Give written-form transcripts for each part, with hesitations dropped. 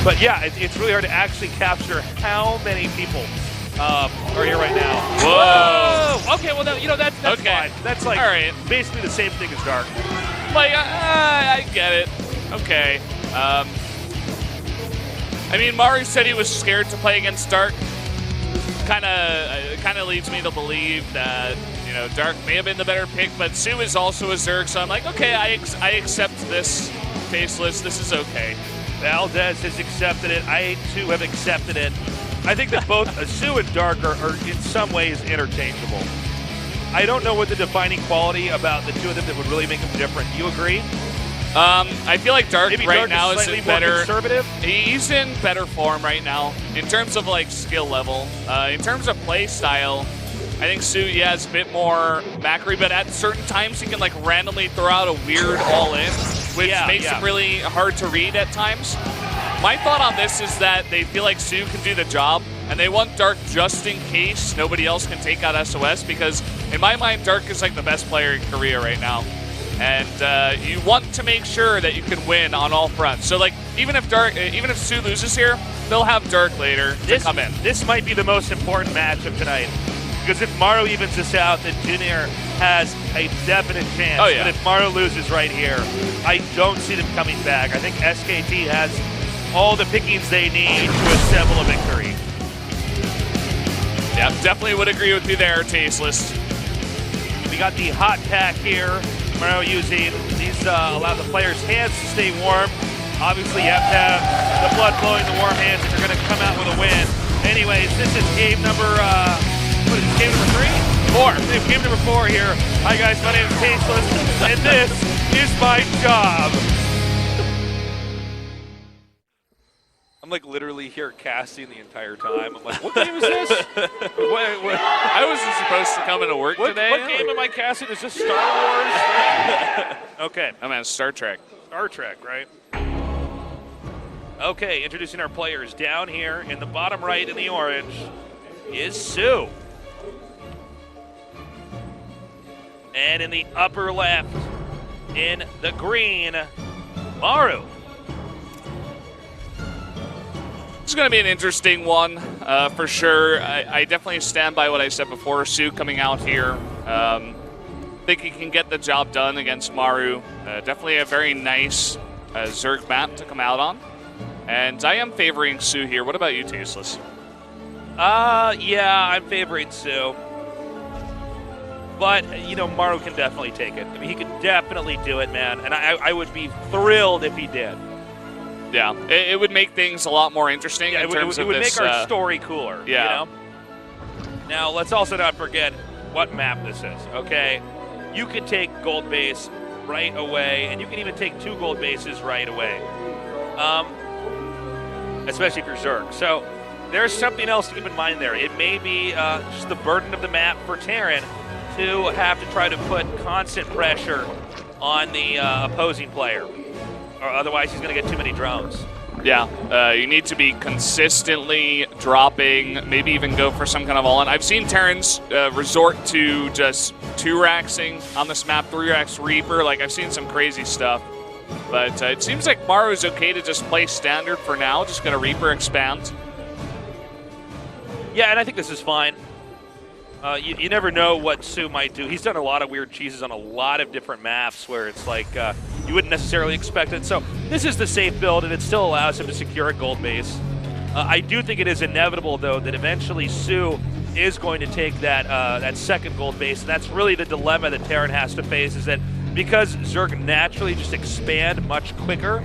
But yeah, it's really hard to actually capture how many people are here right now. Whoa! Okay, well, you know, that's okay. fine. That's like basically the same thing as Dark. Like, I get it. Okay. I mean, Maru said he was scared to play against Dark. Kind of leads me to believe that, you know, Dark may have been the better pick, but Sue is also a Zerg, so I'm like, okay, I accept this Tasteless. This is okay. Valdez has accepted it. I, too, have accepted it. I think that both Sue and Dark are in some ways interchangeable. I don't know what the defining quality about the two of them that would really make them different. Do you agree? I feel like Dark Maybe right Dark now is is slightly in more better. Conservative? He's in better form right now in terms of like skill level. In terms of play style, I think Sue is a bit more macro, but at certain times he can like randomly throw out a weird all-in, which makes him really hard to read at times. My thought on this is that they feel like Sue can do the job, and they want Dark just in case nobody else can take out SOS, because in my mind, Dark is like the best player in Korea right now. And you want to make sure that you can win on all fronts. So like, even if Sue loses here, they'll have Dark later to come in. This might be the most important match of tonight. Because if Maru evens this out, then Junior has a definite chance. Oh, yeah. But if Maru loses right here, I don't see them coming back. I think SKT has all the pickings they need to assemble a victory. Yeah, definitely would agree with you there, Tasteless. We got the hot pack here. Maru using these allow the players' hands to stay warm. Obviously, you have to have the blood flowing, the warm hands, if you're going to come out with a win. Anyways, this is game number, what is this, game number 3? 4. Game number 4 here. Hi guys, my name is Tasteless, and this is my job. I'm like literally here casting the entire time. I'm like, what game is this? I wasn't supposed to come into work today. What game am I casting? Is this Star Wars? Okay. I'm at Star Trek. Star Trek, right? Okay, introducing our players. Down here in the bottom right in the orange is Sue. And in the upper left in the green, Maru. It's going to be an interesting one, for sure. I definitely stand by what I said before. Sue coming out here. Think he can get the job done against Maru. Definitely a very nice Zerg map to come out on. And I am favoring Sue here. What about you, Tasteless? Yeah, I'm favoring Sue. But, you know, Maru can definitely take it. I mean, he could definitely do it, man. And I would be thrilled if he did. Yeah, it would make things a lot more interesting in terms of this. It would make our story cooler, yeah. You know? Now, let's also not forget what map this is, okay? You can take gold base right away, and you can even take 2 gold bases right away, especially if you're Zerg. So there's something else to keep in mind there. It may be just the burden of the map for Terran to have to try to put constant pressure on the opposing player. Or otherwise he's going to get too many drones. Yeah, you need to be consistently dropping, maybe even go for some kind of all-in. I've seen Terrans resort to just 2-raxing on this map, 3-rax Reaper. Like, I've seen some crazy stuff. But it seems like Maru is okay to just play standard for now, just going to Reaper expand. Yeah, and I think this is fine. You never know what Sue might do. He's done a lot of weird cheeses on a lot of different maps where it's like you wouldn't necessarily expect it. So this is the safe build, and it still allows him to secure a gold base. I do think it is inevitable, though, that eventually Sue is going to take that second gold base. And that's really the dilemma that Terran has to face, is that because Zerg naturally just expand much quicker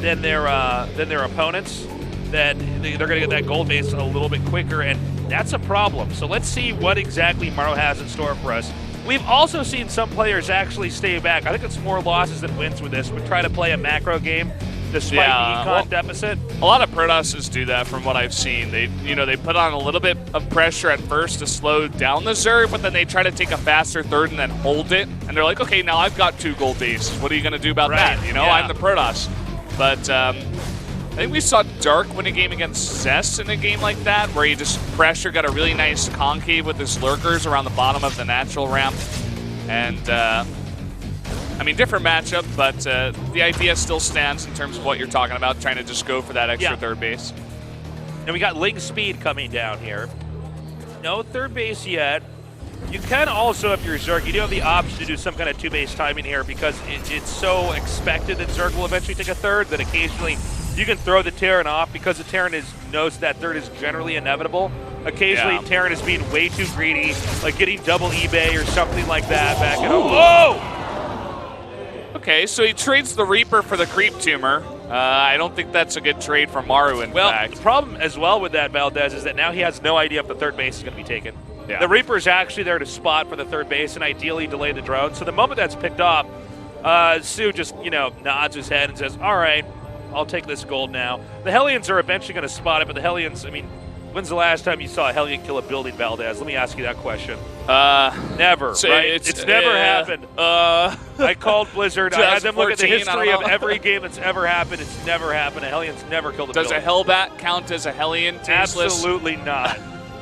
than their opponents, that they're going to get that gold base a little bit quicker, and that's a problem. So let's see what exactly Maru has in store for us. We've also seen some players actually stay back. I think it's more losses than wins with this. We try to play a macro game despite the econ deficit. A lot of Protosses do that from what I've seen. They put on a little bit of pressure at first to slow down the Zerg, but then they try to take a faster third and then hold it. And they're like, okay, now I've got 2 gold bases. What are you going to do about that? You know, I'm the Protoss. But I think we saw Dark win a game against Zest in a game like that, where he just got a really nice concave with his lurkers around the bottom of the natural ramp. And I mean, different matchup, but the idea still stands in terms of what you're talking about, trying to just go for that extra third base. And we got Ling Speed coming down here. No third base yet. You can also, if you're Zerg, you do have the option to do some kind of two-base timing here because it's so expected that Zerg will eventually take a third that occasionally you can throw the Terran off because the Terran knows that third is generally inevitable. Occasionally, Terran is being way too greedy, like getting double eBay or something like that back at home. Whoa! Okay, so he trades the Reaper for the Creep Tumor. I don't think that's a good trade for Maru, in fact. The problem as well with that, Valdez, is that now he has no idea if the third base is going to be taken. Yeah. The Reaper is actually there to spot for the third base and ideally delay the drone. So the moment that's picked up, Sue just, nods his head and says, all right, I'll take this gold now. The Hellions are eventually going to spot it, but the Hellions, I mean, when's the last time you saw a Hellion kill a building, Valdez? Let me ask you that question. Never, right? It's never happened. I called Blizzard. I had them look at the history of every game that's ever happened. It's never happened. A Hellion's never killed a building. Does a Hellbat count as a Hellion? Absolutely not.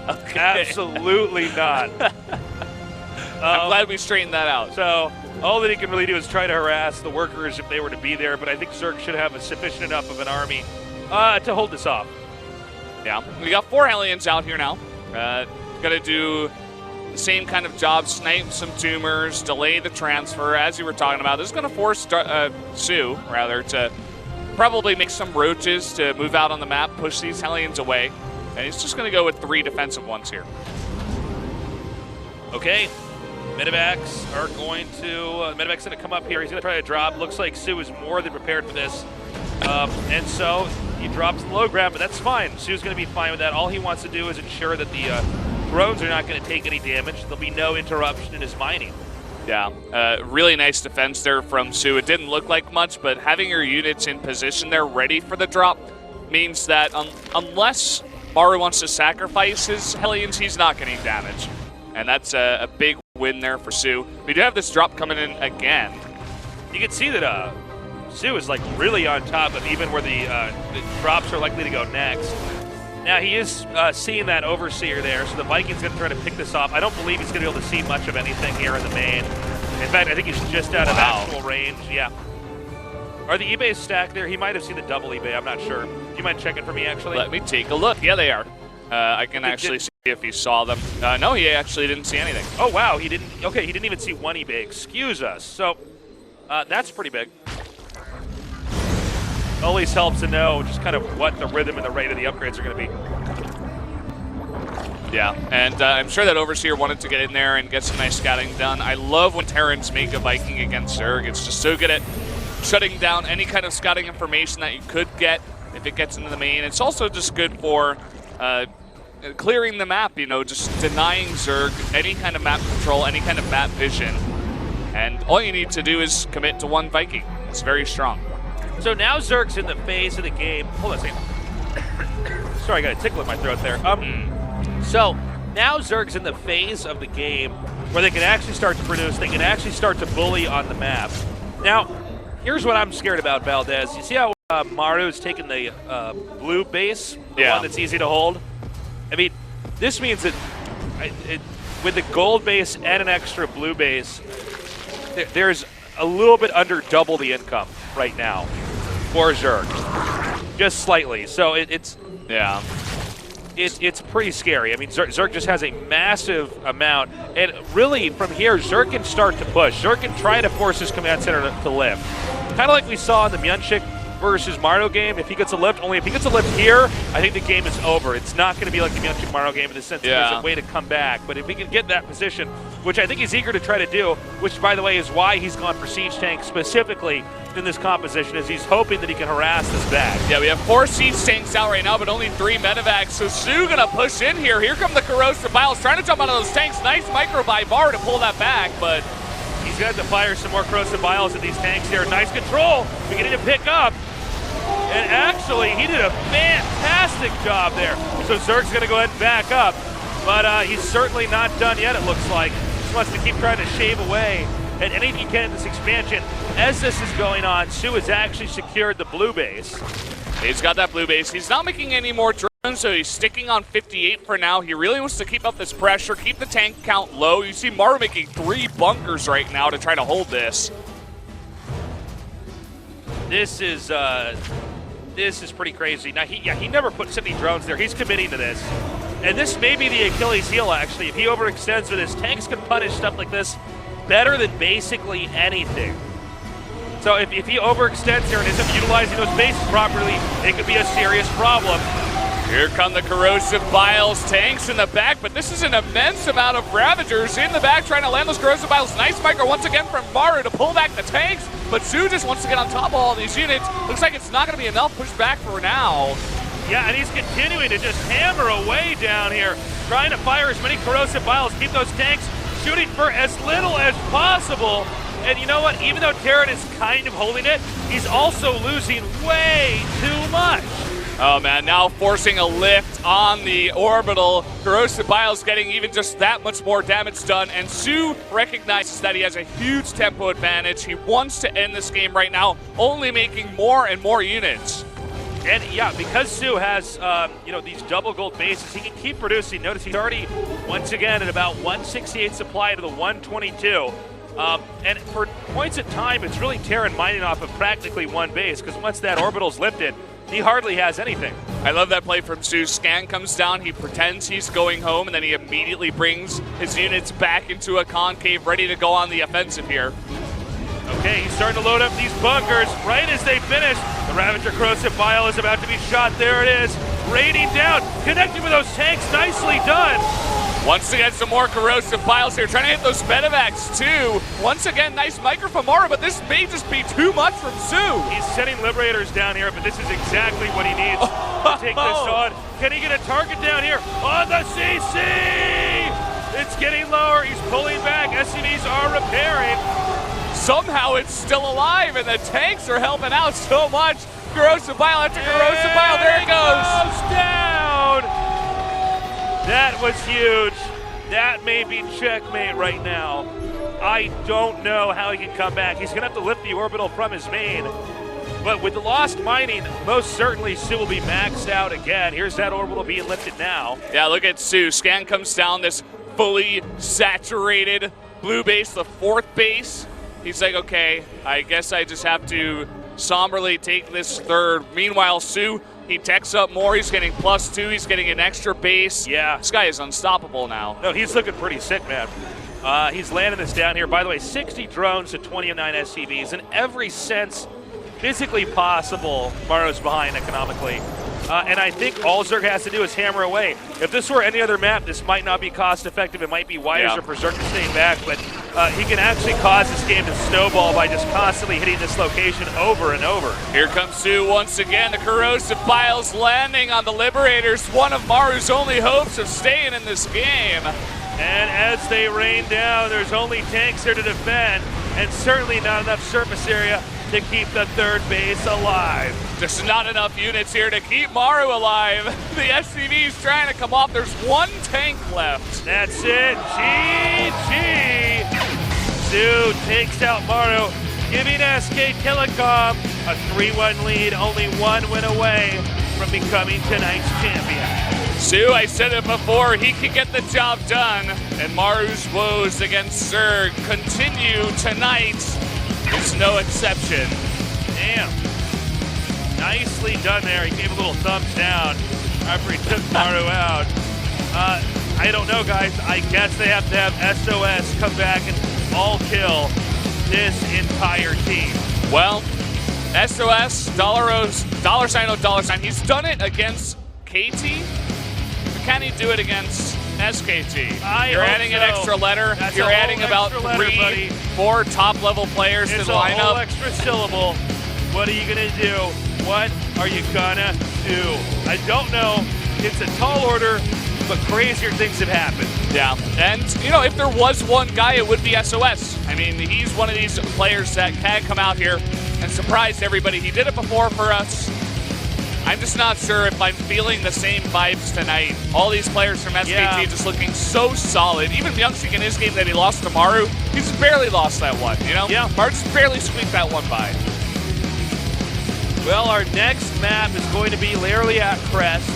Okay. Absolutely not. I'm glad we straightened that out. So all that he can really do is try to harass the workers if they were to be there, but I think Zerg should have a sufficient enough of an army to hold this off. Yeah, we got 4 Hellions out here now. Gonna do the same kind of job, snipe some tumors, delay the transfer, as you were talking about. This is gonna force Sue, rather, to probably make some roaches to move out on the map, push these Hellions away. And he's just gonna go with 3 defensive ones here. Okay, Medivacs are going to, Medivac's gonna come up here. He's gonna try to drop. Looks like Sue is more than prepared for this. And so he drops the low ground, but that's fine. Sue's gonna be fine with that. All he wants to do is ensure that the drones are not gonna take any damage. There'll be no interruption in his mining. Yeah, really nice defense there from Sue. It didn't look like much, but having your units in position there ready for the drop means that unless Maru wants to sacrifice his Hellions, he's not getting damage. And that's a big win there for Sue. We do have this drop coming in again. You can see that Sue is like really on top of even where the drops are likely to go next. Now he is seeing that Overseer there, so the Viking's going to try to pick this off. I don't believe he's going to be able to see much of anything here in the main. In fact, I think he's just out of actual range. Yeah. Are the eBays stacked there? He might have seen the double eBay. I'm not sure. Do you mind checking for me, actually? Let me take a look. Yeah, they are. I can actually see if he saw them. No, he actually didn't see anything. Oh, wow. He didn't. Okay, he didn't even see one eBay. Excuse us. So that's pretty big. Always helps to know just kind of what the rhythm and the rate of the upgrades are going to be. Yeah, and I'm sure that Overseer wanted to get in there and get some nice scouting done. I love when Terrans make a Viking against Zerg. It's just so good at shutting down any kind of scouting information that you could get if it gets into the main. It's also just good for clearing the map, just denying Zerg any kind of map control, any kind of map vision. And all you need to do is commit to 1 Viking. It's very strong. So now Zerg's in the phase of the game. Hold on a second. Sorry, I got a tickle in my throat there. So now Zerg's in the phase of the game where they can actually start to produce. They can actually start to bully on the map. Now, here's what I'm scared about, Valdez. You see how Maru's taking the blue base, the one that's easy to hold? I mean, this means that with the gold base and an extra blue base, there's a little bit under double the income right now for Zerg, just slightly. So it's pretty scary. I mean, Zerg just has a massive amount, and really from here, Zerg can start to push. Zerg can try to force his command center to lift, kind of like we saw in the Myunchik versus Mario game. If he gets a lift, only if he gets a lift here, I think the game is over. It's not going to be like the Myunchik Mario game in the sense that there's a way to come back. But if he can get that position, which I think he's eager to try to do, which by the way is why he's gone for Siege Tank specifically in this composition, is he's hoping that he can harass this back. Yeah, we have 4 Siege Tanks out right now, but only 3 Medivacs. So Sue gonna push in here. Here come the Corrosive Biles trying to jump out of those tanks. Nice micro by Bar to pull that back, but he's going to have to fire some more Corrosive Biles at these tanks here. Nice control, beginning to pick up. And actually, he did a fantastic job there. So Zerg's going to go ahead and back up. But he's certainly not done yet, it looks like. Just wants to keep trying to shave away at anything he can in this expansion. As this is going on, Sue has actually secured the blue base. He's got that blue base. He's not making any more drones, so he's sticking on 58 for now. He really wants to keep up this pressure, keep the tank count low. You see Maru making 3 bunkers right now to try to hold this. This is pretty crazy. Now, he never puts any drones there. He's committing to this. And this may be the Achilles heel, actually. If he overextends with his tanks can punish stuff like this better than basically anything. So if he overextends here and isn't utilizing those bases properly, it could be a serious problem. Here come the Corrosive Biles tanks in the back, but this is an immense amount of Ravagers in the back trying to land those Corrosive Biles. Nice micro once again from Maru to pull back the tanks, but Su just wants to get on top of all these units. Looks like it's not going to be enough pushback for now. Yeah, and he's continuing to just hammer away down here, trying to fire as many Corrosive Biles, keep those tanks shooting for as little as possible. And you know what? Even though Terran is kind of holding it, he's also losing way too much. Oh man, now forcing a lift on the orbital. Corrosive Biles getting even just that much more damage done, and Su recognizes that he has a huge tempo advantage. He wants to end this game right now, only making more and more units. And yeah, because Su has these double gold bases, he can keep producing. Notice he's already, once again, at about 168 supply to the 122. And for points of time, it's really Terran mining off of practically one base, because once that orbital's lifted, he hardly has anything. I love that play from Su. Scan comes down, he pretends he's going home, and then he immediately brings his units back into a concave, ready to go on the offensive here. Okay, he's starting to load up these bunkers right as they finish. The Ravager Corrosive Bile is about to be shot. There it is, raining down, connecting with those tanks. Nicely done. Once again, some more Corrosive Biles here, trying to hit those medevacs too. Once again, nice micro from Mara, but this may just be too much from Su. He's sending Liberators down here, but this is exactly what he needs to take this on. Can he get a target down here on the CC? It's getting lower, he's pulling back, SCVs are repairing. Somehow it's still alive, and the tanks are helping out so much. Corrosive Bile after Corrosive Bile, there it goes. Down. That was huge. That may be checkmate right now. I don't know how he can come back. He's going to have to lift the orbital from his main. But with the lost mining, most certainly Su will be maxed out again. Here's that orbital being lifted now. Yeah, look at Su. Scan comes down, this fully saturated blue base, the fourth base. He's like, okay, I guess I just have to somberly take this third. Meanwhile, Su, he techs up more, he's getting +2, he's getting an extra base. Yeah. This guy is unstoppable now. No, he's looking pretty sick, man. He's landing this down here. By the way, 60 drones to 29 SCVs. In every sense physically possible, Maro's behind economically. And I think all Zerg has to do is hammer away. If this were any other map, this might not be cost effective. It might be wiser for Zerg to stay back, but he can actually cause this game to snowball by just constantly hitting this location over and over. Here comes Su once again. The Corrosive Biles landing on the Liberators, one of Maru's only hopes of staying in this game. And as they rain down, there's only tanks here to defend, and certainly not enough surface area to keep the third base alive. There's not enough units here to keep Maru alive. The SCV's trying to come off. There's one tank left. That's it. GG. Su takes out Maru, giving SK Telecom a 3-1 lead, only one win away from becoming tonight's champion. Su, I said it before, he can get the job done. And Maru's woes against Zerg continue tonight. It's no exception. Damn. Nicely done there. He gave a little thumbs down after he took Maru out. I don't know, guys. I guess they have to have SOS come back and all kill this entire team. Well, SOS, $, he's done it against KT. But can he do it against SKT? You're adding an extra letter. That's You're adding about 3, 4 top-level players to the lineup. It's a whole extra syllable. What are you going to do? What are you going to do? I don't know. It's a tall order, but crazier things have happened. Yeah, and, you know, if there was one guy, it would be SOS. I mean, he's one of these players that can come out here and surprise everybody. He did it before for us. I'm just not sure if I'm feeling the same vibes tonight. All these players from SKT just looking so solid. Even Myungsik in his game that he lost to Maru, he's barely lost that one, you know? Yeah. Maru just barely squeaked that one by. Well, our next map is going to be Lairley at Crest.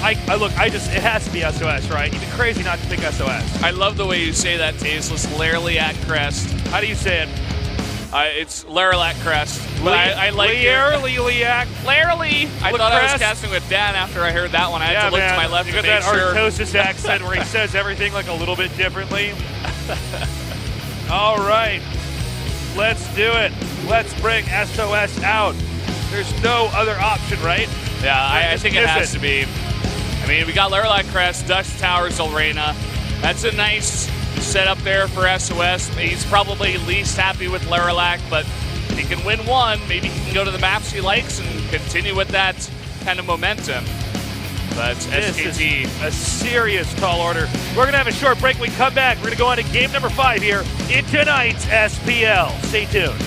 It has to be SOS, right? You'd be crazy not to pick SOS. I love the way you say that, Tasteless. Lairley at Crest. How do you say it? It's Laralac Crest. But I like Lilac. Larally. I thought I was casting with Dan after I heard that one. I had to look to my left you to got make that sure. Artosis accent where he says everything like a little bit differently. All right, let's do it. Let's bring SOS out. There's no other option, right? Yeah, I think it has to be. I mean, we got Laralac Crest, Dust Tower, Zolrena. That's a nice setup there for SOS. He's probably least happy with Laralac, but he can win one. Maybe he can go to the maps he likes and continue with that kind of momentum. But This SKT. is a serious tall order. We're going to have a short break. When we come back, we're going to go on to game number 5 here in tonight's SPL. Stay tuned.